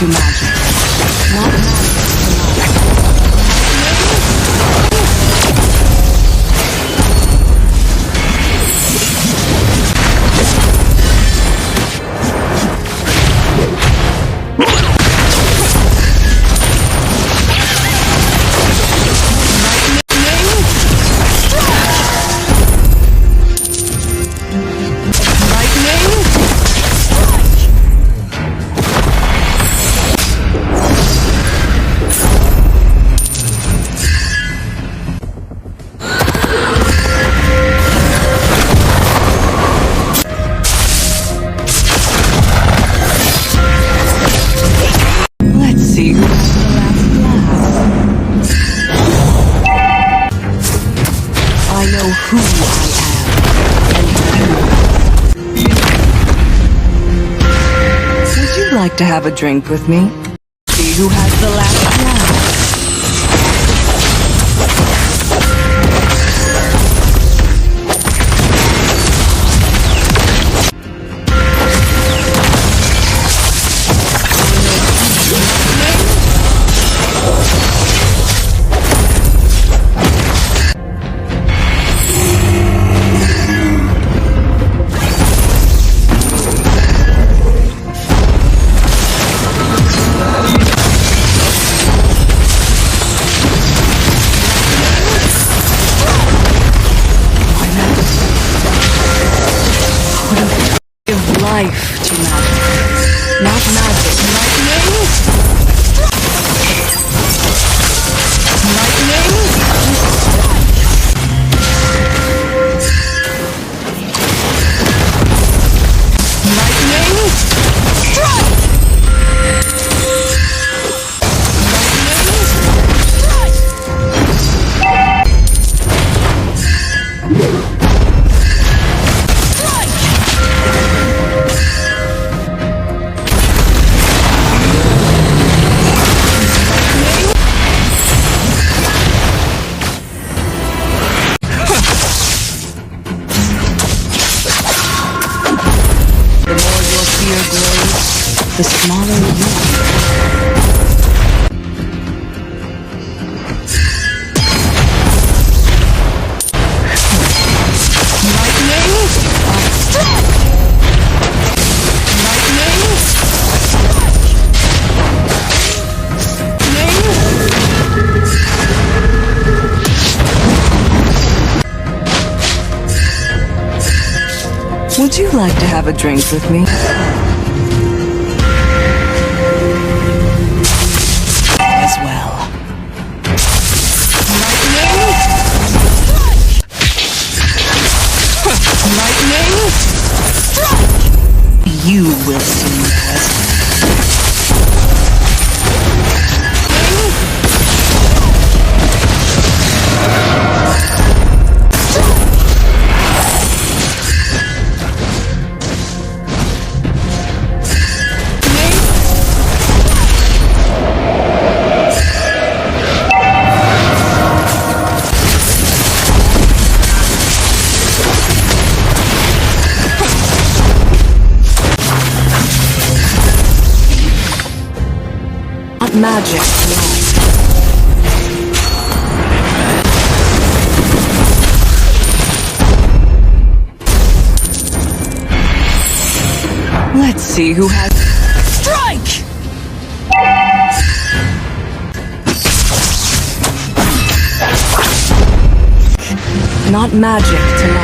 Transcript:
to magic. Not magic to life. See who has the last laugh. I know who I am, and you. Would you like to have a drink with me? See who has the last laugh. Life to magic, not magic. Lightning! Lightning! Strike! The smaller you Lightning! Strike! Lightning! Would you like to have a drink with me? As well. Lightning! Strike! You will see us. Magic. Let's see who has... Strike! Not magic tonight.